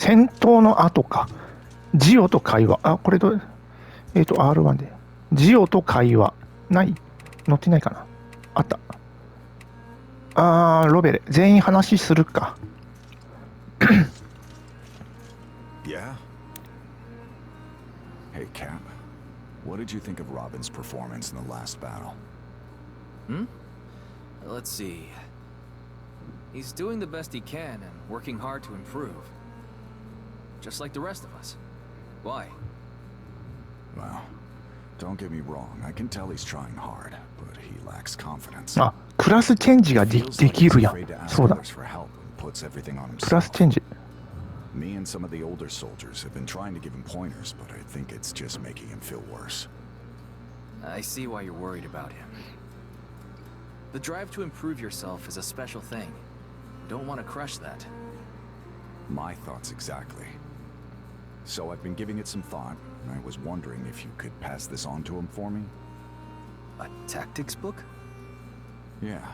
戦闘の後か。ジオと会話。あ、これR1 で。ジオと会話。ない？載ってないかな？あった。ロベル。全員話するか。Yeah? Hey, Cap. What did you think of Robin's performance in the last battle? Let's see. He's doing the best he can and working hard to improve. Just like the rest of us. Why? Well, don't get me wrong. I can tell he's trying hard, but he lacks confidence. あ、クラスチェンジができるやん。そうだ。クラスチェンジ。Me and some of the older soldiers have been trying to give him pointers, but I think it's just making him feel worse. I see why you're worried about him. The drive to improve yourself is a special thing. Don't want to crush that. My thoughts exactly. So I've been giving it some thought, and I was wondering if you could pass this on to him for me? A tactics book? Yeah.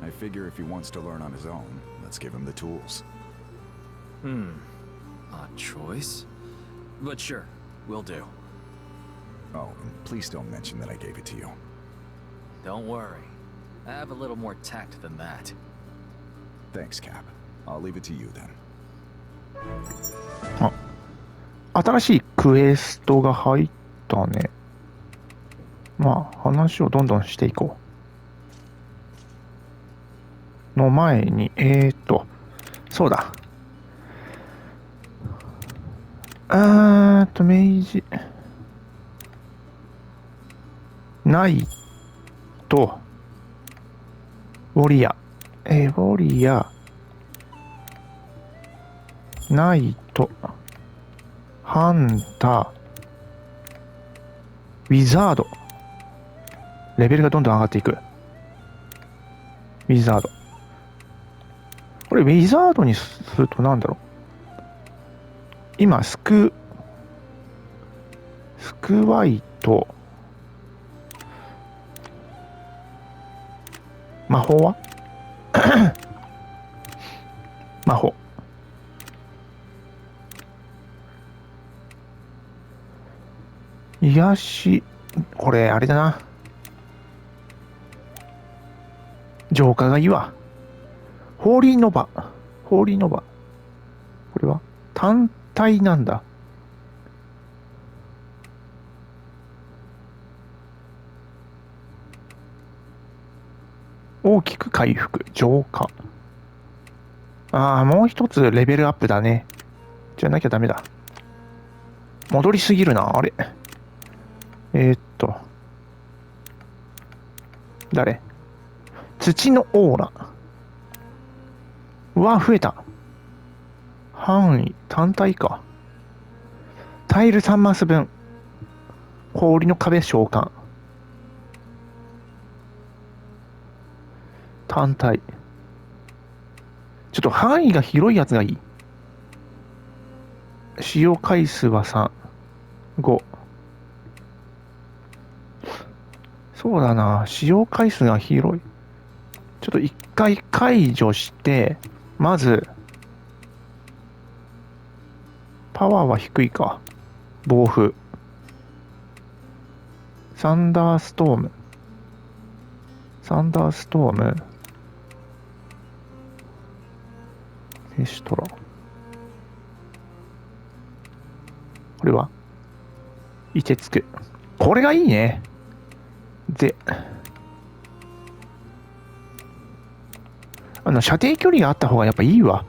I figure if he wants to learn on his own, let's give him the tools. Odd choice. But sure, will do. Oh, and please don't mention that I gave it to you. Don't worry. I have a little more tact than that. Thanks, Cap. I'll leave it to you then. 新しいクエストが入ったね。まあ、話をどんどんしていこう。の前に、そうだ。明治。ナイト。ウォリア。ウォリア。ナイト。ハンター。ウィザード。レベルがどんどん上がっていく。ウィザード。これウィザードにするとなんだろう。今、スクワイト。魔法は魔法。癒し、これあれだな。浄化がいいわ。ホーリーノバ。ホーリーノバ。これは単体なんだ。大きく回復。浄化。もう一つレベルアップだね。じゃなきゃダメだ。戻りすぎるな。あれ。誰？土のオーラ。うわ、増えた。範囲、単体か。タイル3マス分。氷の壁召喚。単体。ちょっと範囲が広いやつがいい。使用回数は3。5。そうだな。使用回数が広い。ちょっと一回解除して、まず、パワーは低いか。暴風。サンダーストーム。サンダーストーム。エシトラ。これは凍てつく。これがいいね。で、射程距離があった方がやっぱいいわ。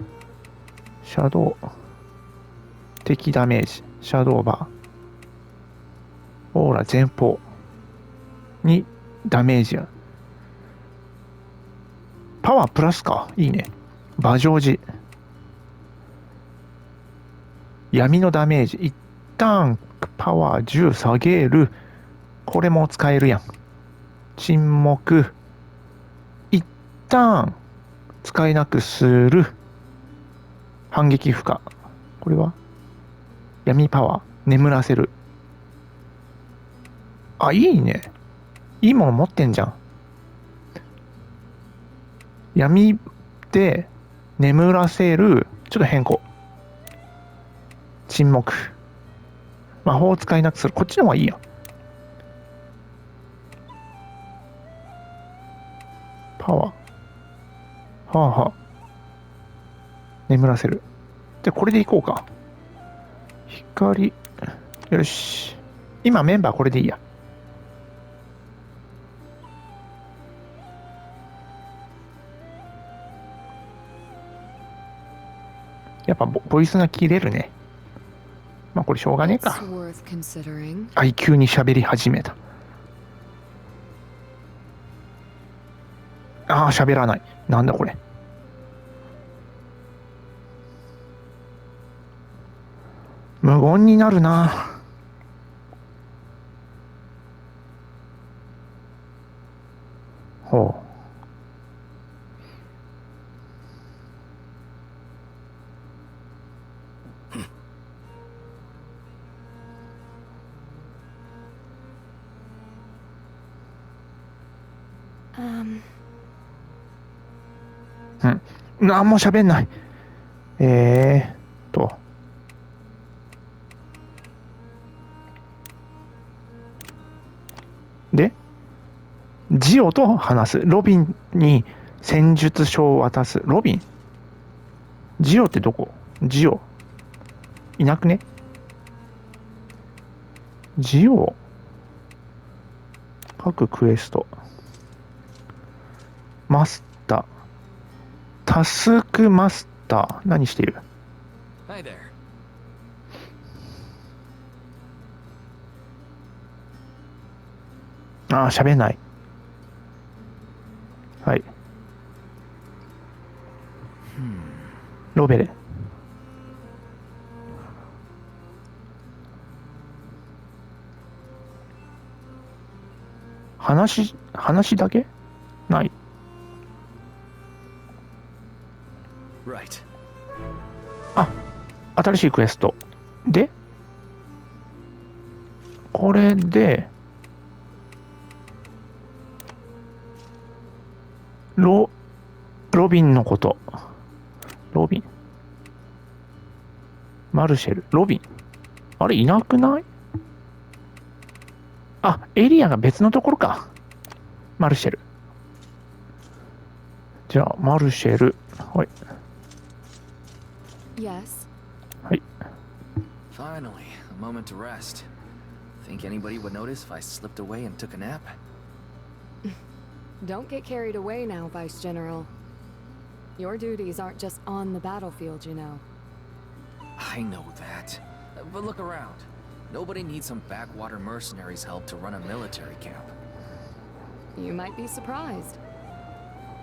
シャドウ。敵ダメージ。シャドウバー。オーラ前方。にダメージや。パワープラスか。いいね。馬上寺。闇のダメージ。一旦パワー10下げる。これも使えるやん。沈黙。一旦使えなくする。反撃負荷。これは闇パワー。眠らせる。いいね。いいもの持ってんじゃん。闇で眠らせる。ちょっと変更。沈黙。魔法を使いなくする。こっちの方がいいや。パワー。はあはあ。眠らせる。じゃあこれでいこうか。光。よし。今メンバーこれでいいや。やっぱボイスが切れるね。まあこれしょうがねえか。急に喋り始めた。ああ、喋らない。なんだこれ。無言になるな。ほう。何も喋んない。で、ジオと話す。ロビンに戦術書を渡す。ロビン？ジオってどこ？ジオ。いなくね？ジオ。各クエスト。マスター。タスクマスター。何している？ Hi there. ああ、喋んない。はい。ロベレ。話だけ？ない。Right. あ、新しいクエスト。で、これで、ロビンのこと。ロビン。マルシェル。ロビン。あれ、いなくない？あ、エリアが別のところか。マルシェル。じゃあ、マルシェル。はい。Yes. はい。 Finally, a moment to rest. Think anybody would notice if I slipped away and took a nap? Don't get carried away now, Vice General. Your duties aren't just on the battlefield, you know. I know that. But look around. Nobody needs some backwater mercenaries' help to run a military camp. You might be surprised.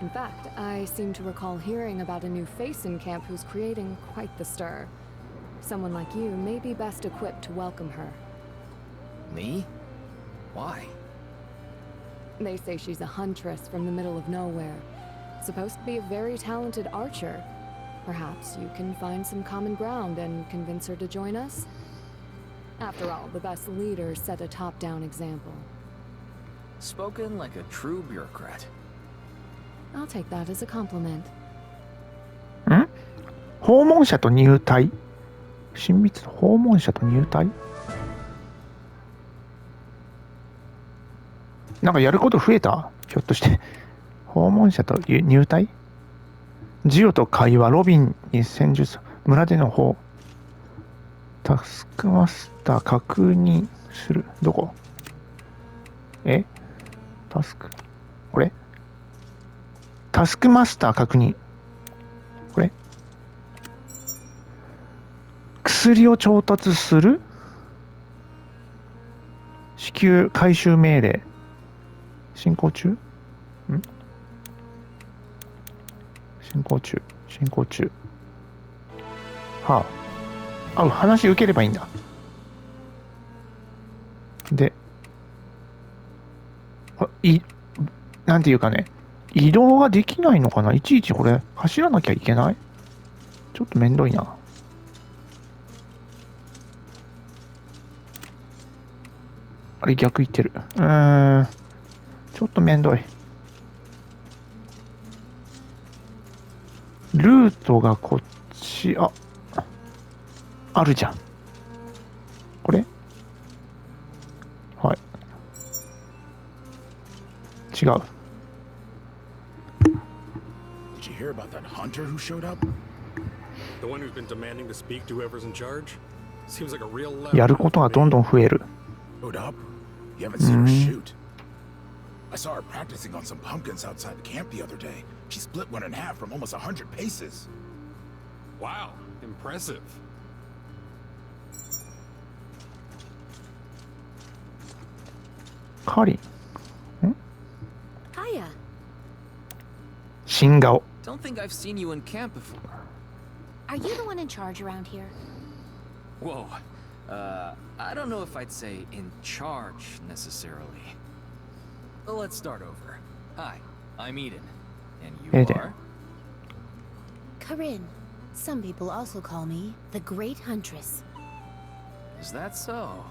In fact, I seem to recall hearing about a new face in camp who's creating quite the stir. Someone like you may be best equipped to welcome her. Me? Why? They say she's a huntress from the middle of nowhere. Supposed to be a very talented archer. Perhaps you can find some common ground and convince her to join us? After all, the best leaders set a top-down example. Spoken like a true bureaucrat. I'll take that as a compliment. 訪問者と入隊？親密度訪問者と入隊？なんかやること増えた？ひょっとして。訪問者と入隊？ジオと会話、ロビンに戦術、村での方、タスクマスター確認する。どこ？タスク。これ？タスクマスター確認。これ？薬を調達する？至急回収命令。進行中？進行中。はあ。話受ければいいんだ。で、なんていうかね、移動ができないのかな？いちいちこれ走らなきゃいけない？ちょっとめんどいな。あれ逆行ってる。ちょっとめんどい。ルートがこっち、あるじゃん。違う。 Did you hear about that hunter who showed up? The one who's been demanding to speak to whoever's in charge? Seems like a real やることがどんどん増える。 Showed up? You haven't seen her shoot. I saw her practicing on some pumpkins outside the camp the other day. She split one in half from almost 100 paces. Wow, impressive. カリン。 Hiya. 新顔。 Don't think I've seen you in camp before. Are you the one in charge around here? Whoa. I don't know if I'd say in charge necessarily. Let's start over. Hi, I'm Eden. And you Eden. are? Corinne. Some people also call me the Great Huntress. Is that so?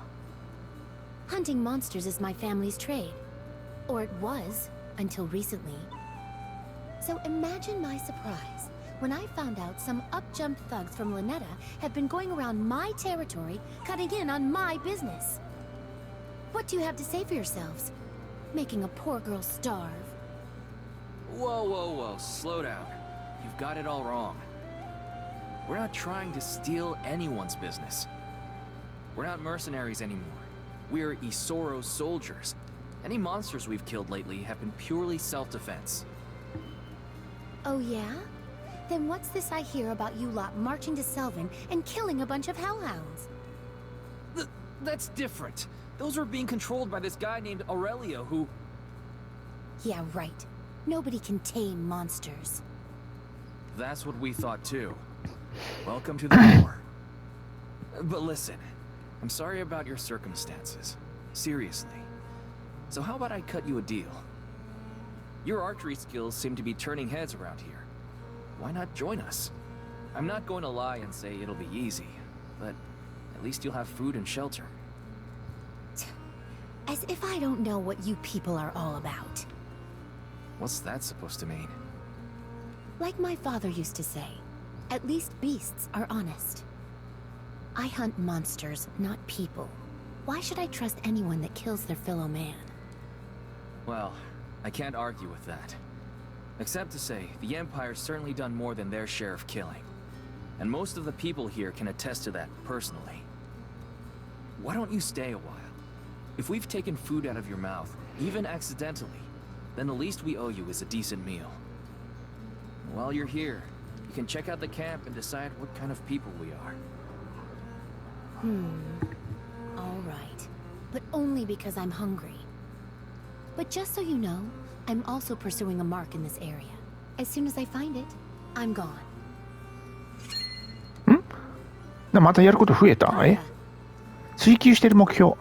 Hunting monsters is my family's trade. Or it was, until recently. So imagine my surprise when I found out some up-jumped thugs from Lynetta have been going around my territory, cutting in on my business. What do you have to say for yourselves? Making a poor girl starve. Whoa. Slow down. You've got it all wrong. We're not trying to steal anyone's business. We're not mercenaries anymore. We're Isoro soldiers. Any monsters we've killed lately have been purely self-defense. Oh yeah? Then what's this I hear about you lot marching to Selvin and killing a bunch of hellhounds? That's different. Those were being controlled by this guy named Aurelio who... Yeah, right. Nobody can tame monsters. That's what we thought too. Welcome to the war. But listen, I'm sorry about your circumstances. Seriously. So how about I cut you a deal? Your archery skills seem to be turning heads around here. Why not join us? I'm not going to lie and say it'll be easy, but at least you'll have food and shelter. As if I don't know what you people are all about. What's that supposed to mean? Like my father used to say, at least beasts are honest. I hunt monsters, not people. Why should I trust anyone that kills their fellow man? Well, I can't argue with that. Except to say, the Empire's certainly done more than their share of killing. And most of the people here can attest to that personally. Why don't you stay a while? If we've taken food out of your mouth, even accidentally, then the least we owe you is a decent meal. While you're here, you can check out the camp and decide what kind of people we are. All right. But only because I'm hungry. But just so you know, I'm also pursuing a mark in this area. As soon as I find it, I'm gone. またやること増えた。追求してる目標。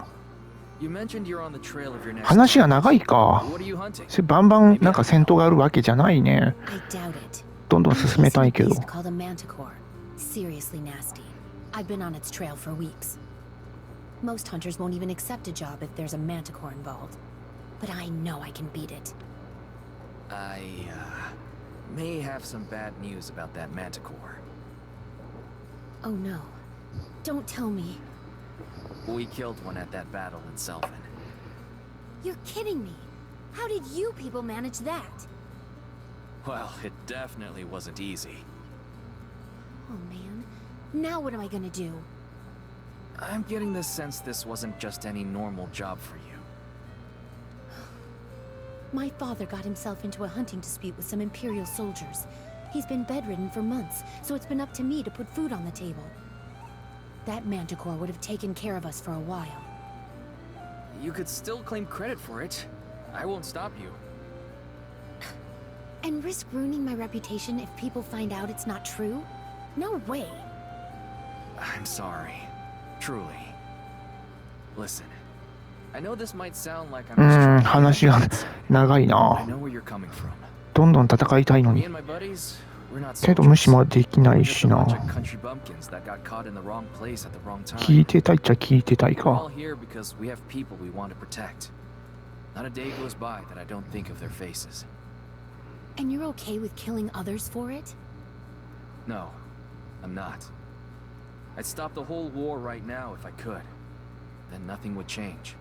You mentioned you're on the trail of your next 話が長いか。 What are you hunting? それバンバンなんか戦闘があるわけじゃないね。 I doubt it. どんどん進めたいけど。 It's called a manticore. Seriously nasty. I've been on its trail for weeks. Most hunters won't even accept a job if there's a manticore involved. But I know I can beat it. I, may have some bad news about that manticore. Oh no. Don't tell me. We killed one at that battle in Selvin. You're kidding me. How did you people manage that? Well, it definitely wasn't easy. Oh man. Now what am I gonna do? I'm getting the sense this wasn't just any normal job for you. My father got himself into a hunting dispute with some Imperial soldiers. He's been bedridden for months, so it's been up to me to put food on the table. That manticore would have taken care of us for a while. You could still claim credit for it. I won't stop you. And risk ruining my reputation if people find out it's not true? No way. I'm sorry. Truly. Listen. I know this might sound like I'm just trying to 話が長い I な。 know where you're coming from. どんどん戦いたいの Me に。 and my buddies, we're not けど無視 soldiers. もできない We're し just a な。 bunch of country bumpkins that got caught in the wrong place at the wrong 聞い time. てたいっちゃ聞いてたい We're all か。 here because we have people we want to protect. Not a day goes by that I don't think of their faces. And you're okay with killing others for it? No, I'm not. I'd stop the whole war right now if I could. Then nothing would change.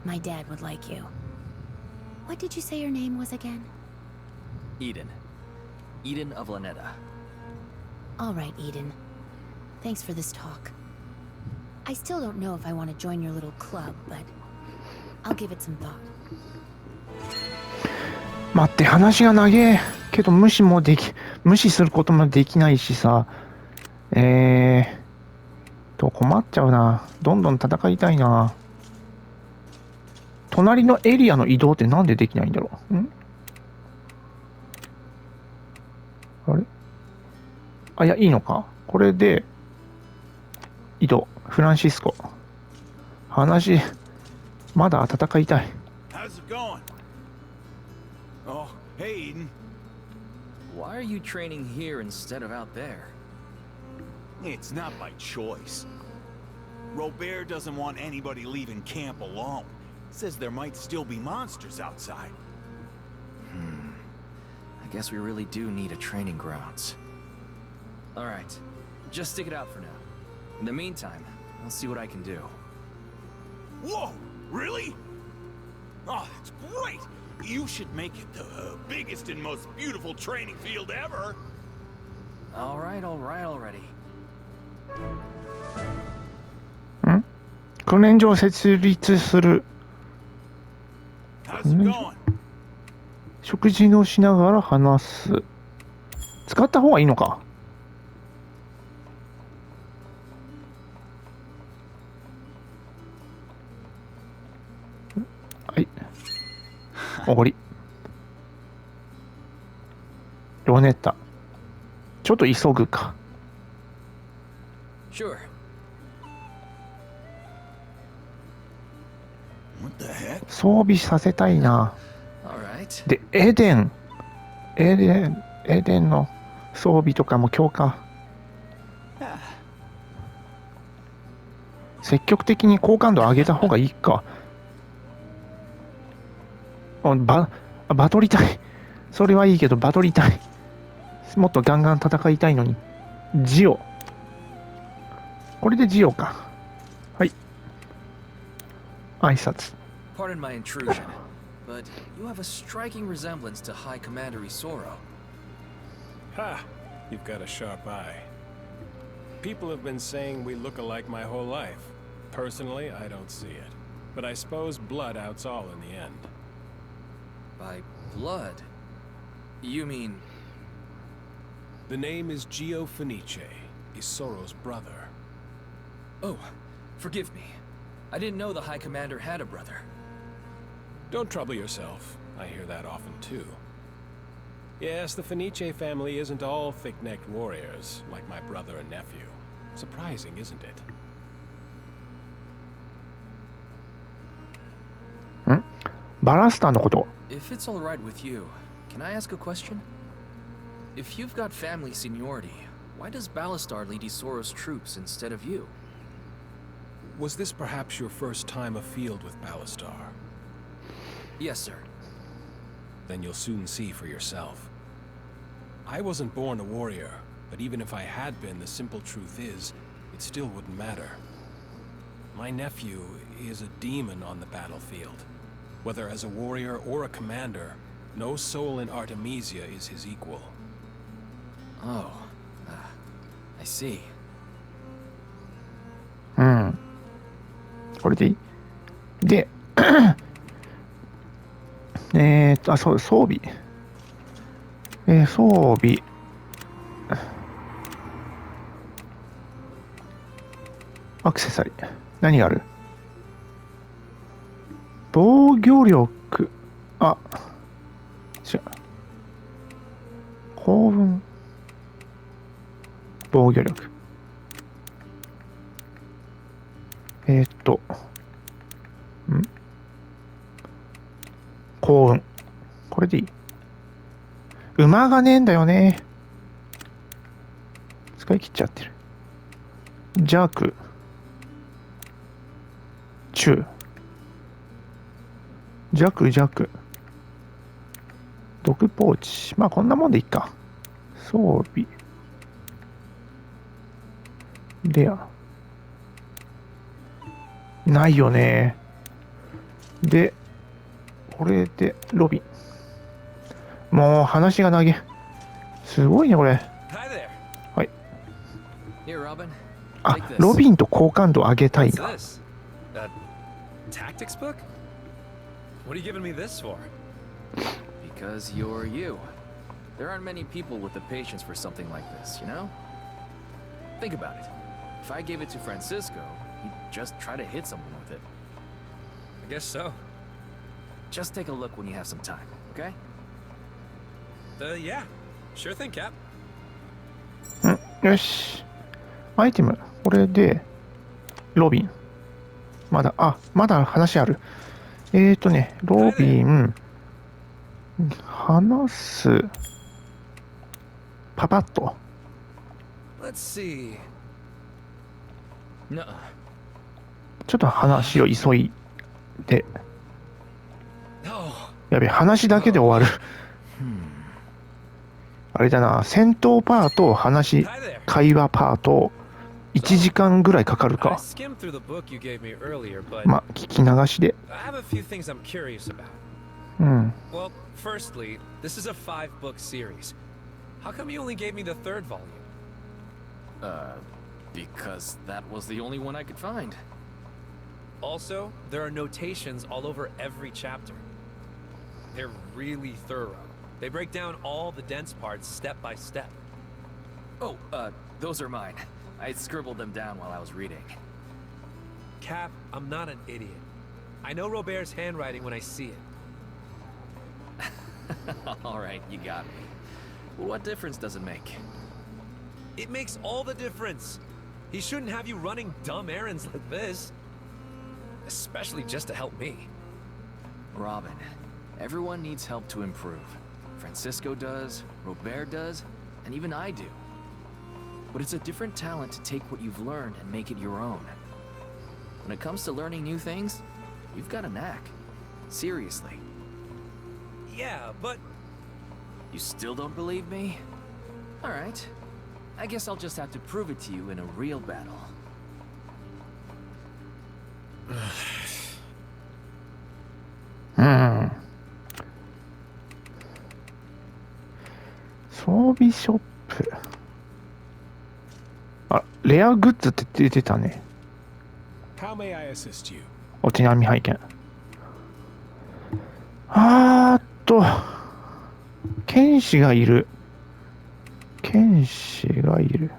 My dad would like you. What did you say your name was again? Eden. Eden of Lanetta. All right, Eden. Thanks for this talk. I still don't know if I want to join your little club, but I'll give it some thought. 待って、話が長えけど無視することもできないしさ。困っちゃうな。どんどん戦いたいな。隣のエリアの移動ってなんでできないんだろう。あれ？あ、いや、いいのか。これで、移動。フランシスコ。まだ戦いたい。How's it going? Oh, hey, Eden. Why are you training here instead of out there? It's not by choice. Robert doesn't want anybody leaving camp alone. Says there might still be monsters outside. I guess we really do need a training grounds. Alright, just stick it out for now. In the meantime, I'll see what I can do. Whoa, really? Oh, that's great! You should make it the biggest and most beautiful training field ever. Alright already. 訓練場を設立する。How's it going? 食事をしながら話す。使った方がいいのか。はい。おごり。ロネッタ。ちょっと急ぐか。Sure. What the heck? 装備させたいな。Alright. で、エデンの装備とかも強化。積極的に好感度上げた方がいいか。バトりたい。それはいいけど、バトりたい。もっとガンガン戦いたいのに。ジオ。これでジオか。はい。挨拶。Pardon my intrusion, but you have a striking resemblance to High Commander Isoro. Ha! You've got a sharp eye. People have been saying we look alike my whole life. Personally, I don't see it. But I suppose blood outs all in the end. By blood? You mean... The name is Gio Fenice, Isoro's brother. Oh, forgive me. I didn't know the High Commander had a brother. Don't trouble yourself. I hear that often too. Yes, the Fenice family isn't all thick-necked warriors, like my brother and nephew. Surprising, isn't it? バラスターのこと。If it's all right with you, can I ask a question? If you've got family seniority, why does Ballastar lead Isoro's troops instead of you? Was this perhaps your first time afield with Ballastar? Yes, sir. Then you'll soon see for yourself. I wasn't born a warrior, but even if I had been, the simple truth is, it still wouldn't matter. My nephew is a demon on the battlefield. Whether as a warrior or a commander, no soul in Artemisia is his equal. Oh, I see. うん。これでいい？で、そう、装備。装備。アクセサリー。何がある？防御力。あ、違う。幸運。防御力。幸運。これでいい。馬がねえんだよね。使い切っちゃってる。弱。中。弱。毒ポーチ。まあこんなもんでいいか。装備。レア。ないよね。で、これでロビン。もう話が長い。すごいね、これ。はい。Here, Robin. あ、 Take this. ロビンと好感度上げたい What's な。 this? A tactics book? What are you giving me this for? Because you're you. There aren't many people with the patience for something like this, you know? Think about it. If I gave it to Francisco, he'd just try to hit someone with it. I guess so. Just take a look when you have some time, okay? Yeah. Sure thing, Cap. よし。アイテム。これで、ロビン。まだ話ある。ロビン、話す。パパッと。Let's see. No. ちょっと話を急いで。 No. やべえ、話だけで終わる。あれだな、戦闘パート、話、会話パート、1時間ぐらいかかる I か。 skimmed through the book you gave me earlier, but まあ、聞き流しで。 I have a few things I'm curious about. うん。 Well, firstly, this is a 5-book series. How come you only gave me the 3rd volume? Because that was the only one I could find. Also, there are notations all over every chapter. They're really thorough. They break down all the dense parts step by step. Oh, those are mine. I scribbled them down while I was reading. Cap, I'm not an idiot. I know Robert's handwriting when I see it. Alright, you got me. What difference does it make? It makes all the difference. He shouldn't have you running dumb errands like this. Especially just to help me. Robin, everyone needs help to improve. Francisco does, Robert does, and even I do. But it's a different talent to take what you've learned and make it your own. When it comes to learning new things, you've got a knack. Seriously. Yeah, but... You still don't believe me? Alright. I guess I'll just have to prove it to you in a real battle. 装備ショップ。あ、レアグッズって出てたね。 How may I assist you? お手並み拝見。剣士がいる。剣士がいる。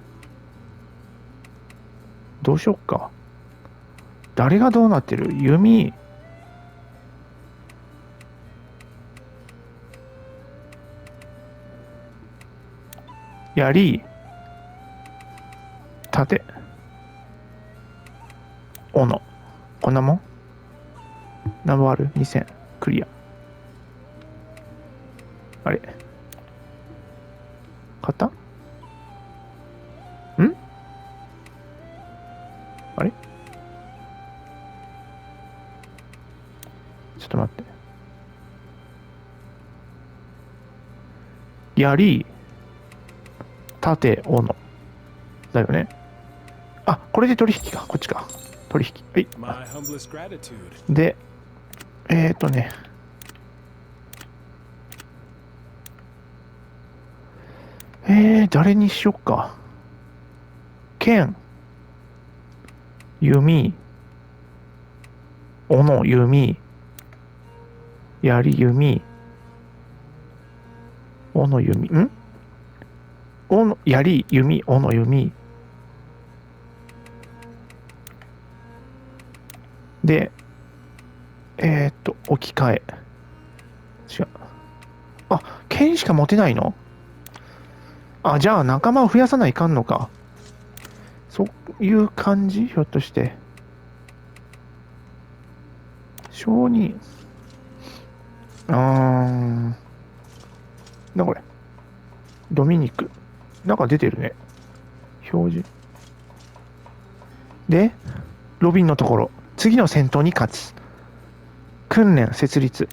どうしよっか。誰がどうなってる？弓。槍。盾。斧。こんなもん？ナンバーある？ 2000。クリア。あれ？買った？ん？あれ？ちょっと待って。槍、盾、斧。だよね。あ、これで取引か。こっちか。取引。はい。 My humblest gratitude. で、誰にしよっか。剣、弓、斧、弓、槍、弓、斧、弓、斧、槍、弓、斧、弓。で、置き換え。違う。あ、剣しか持てないの？あ、じゃあ仲間を増やさないかんのか。そういう感じ？ひょっとして。商人。なんだこれ。ドミニク。なんか出てるね。表示。で、ロビンのところ。次の戦闘に勝つ。訓練、設立。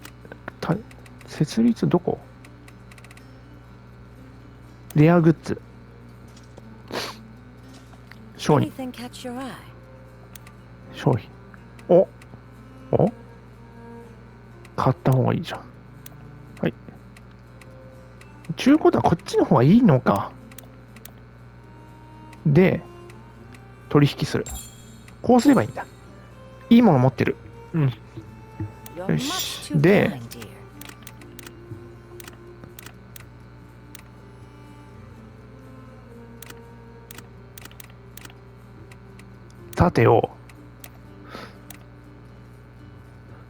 設立どこ？レアグッズ。商品。 Anything catch your eye? 商品。お買った方がいいじゃん。はい。中古だ、こっちの方がいいのか。で、取引する。こうすればいいんだ。いいもの持ってる。うん。よし。で、さてを、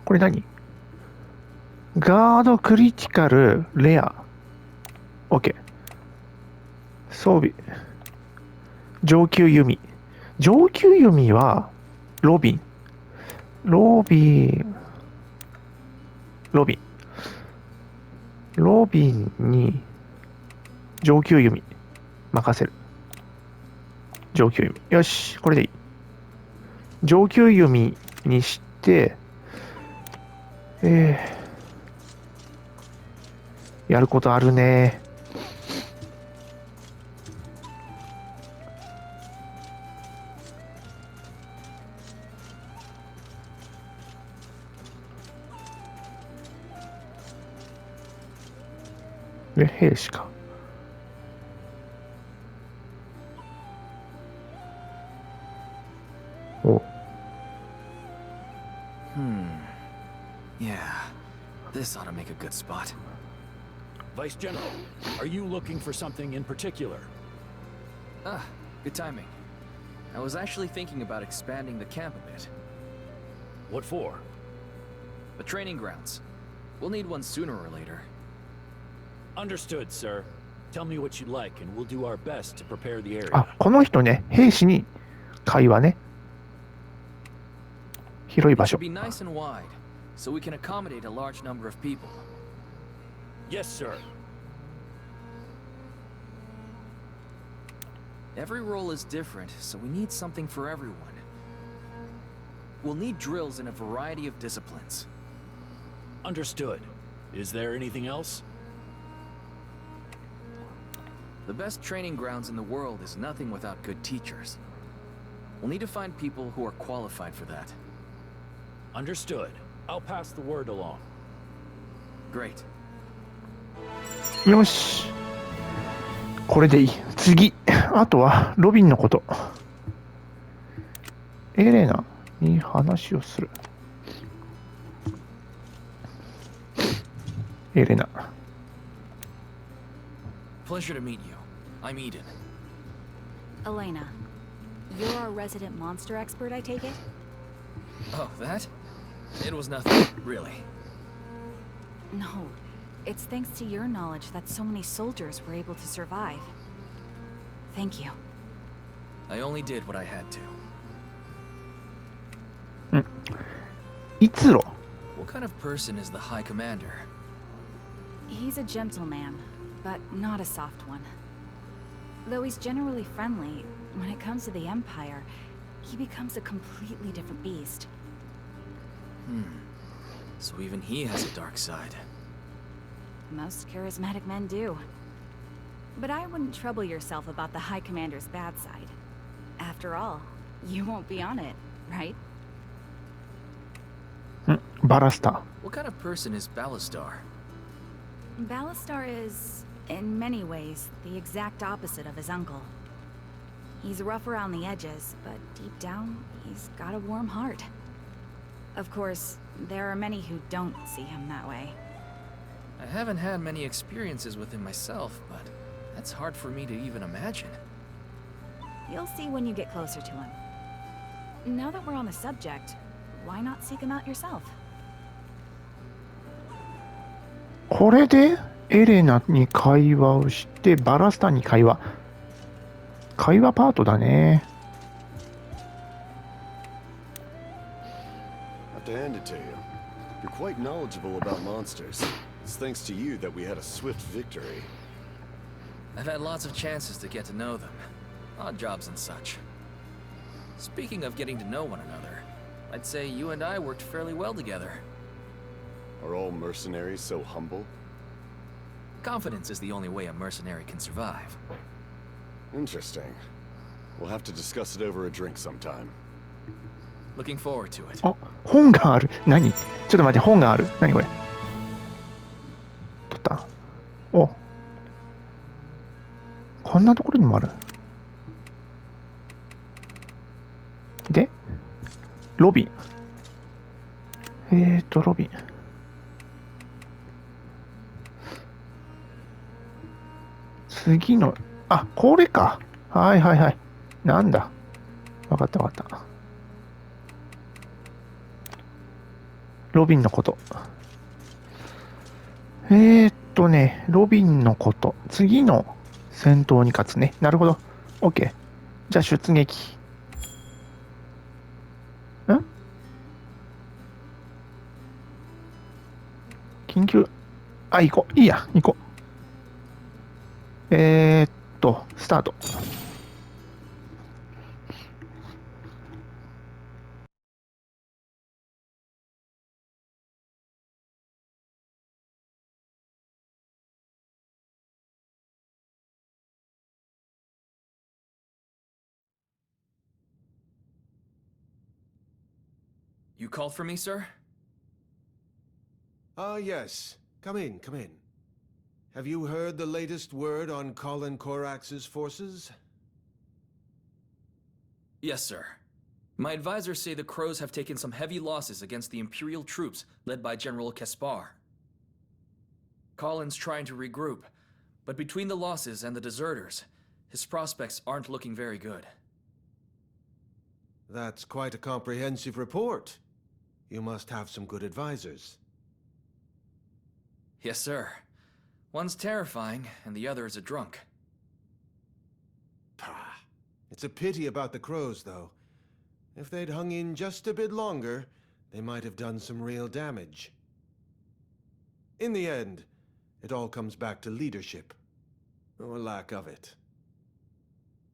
これ何？ガードクリティカルレア。OK。装備。上級弓。上級弓は、ロビン。ロビンに、上級弓。任せる。上級弓。よし、これでいい。上級弓にして、やることあるね。兵士か。お。Yeah, this ought to make a good spot. Vice General, are you looking for something in particular? Ah, good timing. I was actually thinking about expanding the camp a bit. What for? The training grounds. We'll need one sooner or later. Understood, sir. Tell me what you'd like, and we'll do our best to prepare the area. あ、この人ね、兵士に会話ね。広い場 It 所 should。be nice and wide, so we can accommodate a large number of people. Yes, sir. Every role is different, so we need something for everyone. We'll need drills in a variety of disciplines. Understood. Is there anything else? The best training grounds in the world is nothing without good teachers. We'll need to find people who are qualified for that. Understood. I'll pass the word along. Great. よし。これでいい。次。あとは、ロビンのこと。エレナに話をする。エレナ。Pleasure to meet you. I'm Eden. Elena, you're our resident monster expert, I take it? Oh, that? It was nothing, really. No, it's thanks to your knowledge that so many soldiers were able to survive. Thank you. I only did what I had to. 逸郎。 What kind of person is the High Commander? He's a gentleman, but not a soft one. Though he's generally friendly, when it comes to the Empire, he becomes a completely different beast. So even he has a dark side. Most charismatic men do. But I wouldn't trouble yourself about the High Commander's bad side. After all, you won't be on it, right? バラスター。 What kind of person is Ballastar? Ballastar is, in many ways, the exact opposite of his uncle. He's rough around the edges, but deep down, he's got a warm heart. Of course, there are many who don't see him that way. I haven't had many experiences with him myself, but that's hard for me to even imagine. You'll see when you get closer to him. Now that we're on the subject, why not seek him out yourself? これでエレナに会話をしてバラスタに会話。会話パートだね。I have to hand it to you. You're quite knowledgeable about monsters. It's thanks to you that we had a swift victory. I've had lots of chances to get to know them. Odd jobs and such. Speaking of getting to know one another, I'd say you and I worked fairly well together. Are all mercenaries so humble? Confidence is the only way a mercenary can survive. Interesting. We'll have to discuss it over a drink sometime. Looking forward to it. あ、本がある。何？ちょっと待って、本がある。何これ？取った。お。こんなところにもある。で、ロビン。ロビン。次の、あ、これか。はいはいはい。なんだ。わかったわかった。ロビンのこと。ロビンのこと。次の戦闘に勝つね。なるほど。OK。じゃあ出撃。緊急。あ、行こう。いいや。行こう。スタート。You called for me, sir? Ah, yes. Come in, come in. Have you heard the latest word on Colin Korax's forces? Yes, sir. My advisors say the Crows have taken some heavy losses against the Imperial troops led by General Caspar. Colin's trying to regroup, but between the losses and the deserters, his prospects aren't looking very good. That's quite a comprehensive report. You must have some good advisors. Yes, sir. One's terrifying, and the other is a drunk. Pah. It's a pity about the Crows, though. If they'd hung in just a bit longer, they might have done some real damage. In the end, it all comes back to leadership. Or lack of it.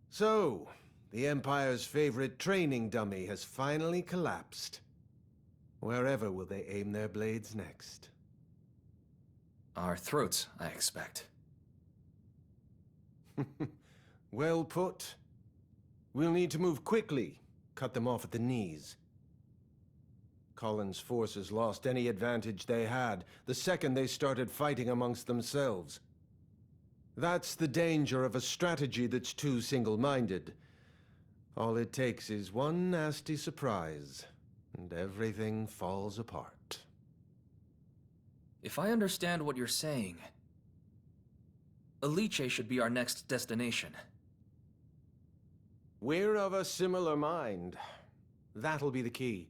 So, the Empire's favorite training dummy has finally collapsed. Wherever will they aim their blades next? Our throats, I expect. Well put. We'll need to move quickly, cut them off at the knees. Colin's forces lost any advantage they had the second they started fighting amongst themselves. That's the danger of a strategy that's too single-minded. All it takes is one nasty surprise, and everything falls apart. If I understand what you're saying, Eliche should be our next destination. We're of a similar mind. That'll be the key.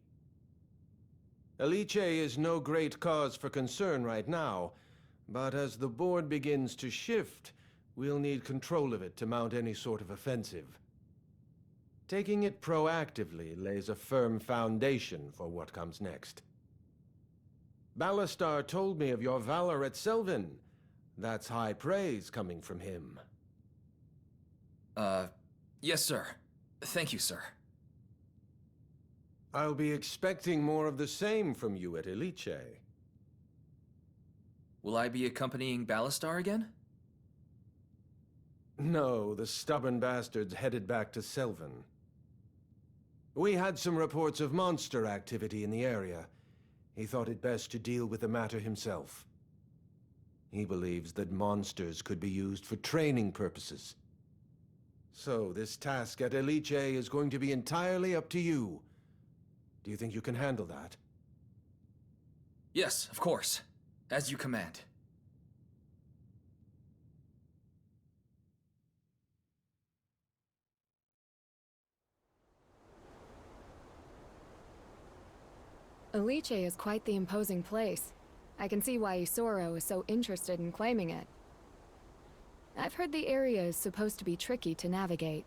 Eliche is no great cause for concern right now, but as the board begins to shift, we'll need control of it to mount any sort of offensive. Taking it proactively lays a firm foundation for what comes next. Ballastar told me of your valor at Selvin. That's high praise coming from him. Yes, sir. Thank you, sir. I'll be expecting more of the same from you at Eliche. Will I be accompanying Ballastar again? No, the stubborn bastard's headed back to Selvin. We had some reports of monster activity in the area. He thought it best to deal with the matter himself. He believes that monsters could be used for training purposes. So this task at Eliche is going to be entirely up to you. Do you think you can handle that? Yes, of course. As you command. Eliche is quite the imposing place. I can see why Isoro is so interested in claiming it. I've heard the area is supposed to be tricky to navigate.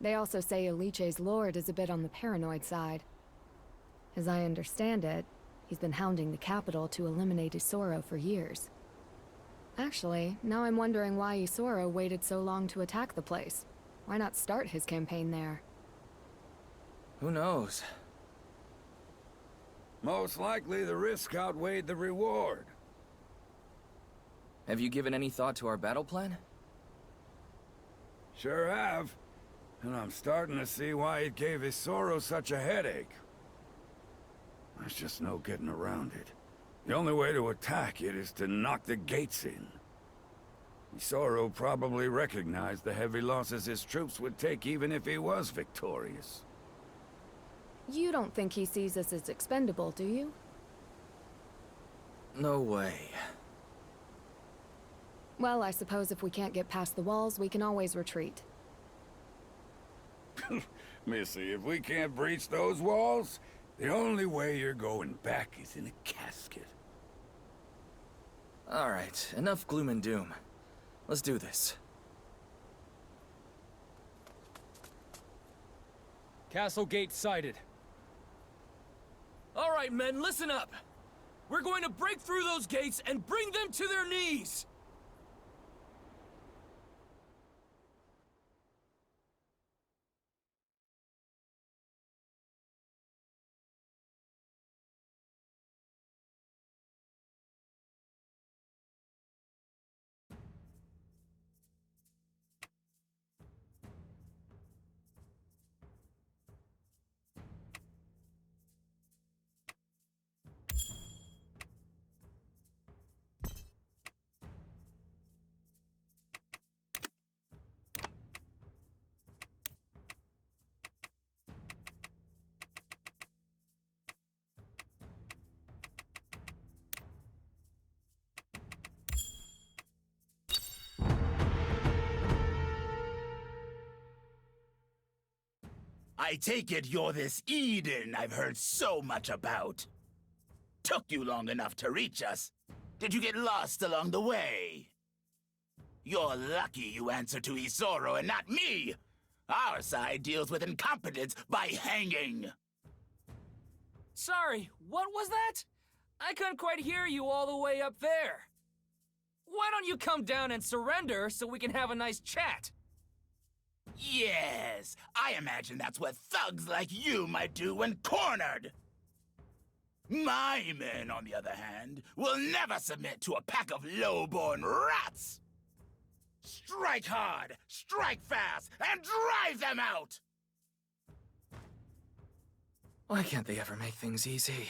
They also say Eliche's lord is a bit on the paranoid side. As I understand it, he's been hounding the capital to eliminate Isoro for years. Actually, now I'm wondering why Isoro waited so long to attack the place. Why not start his campaign there? Who knows? Most likely the risk outweighed the reward. Have you given any thought to our battle plan? Sure have. And I'm starting to see why it gave Isoro such a headache. There's just no getting around it. The only way to attack it is to knock the gates in. Isoro probably recognized the heavy losses his troops would take even if he was victorious. You don't think he sees us as expendable, do you? No way. Well, I suppose if we can't get past the walls, we can always retreat. Missy, if we can't breach those walls, the only way you're going back is in a casket. Alright, enough gloom and doom. Let's do this. Castle gate sighted. Alright, men, listen up! We're going to break through those gates and bring them to their knees! I take it you're this Eden I've heard so much about. Took you long enough to reach us. Did you get lost along the way? You're lucky you answer to Isoro and not me. Our side deals with incompetence by hanging. Sorry, what was that? I couldn't quite hear you all the way up there. Why don't you come down and surrender so we can have a nice chat? Yes, I imagine that's what thugs like you might do when cornered. My men, on the other hand, will never submit to a pack of low-born rats. Strike hard, strike fast, and drive them out! Why can't they ever make things easy?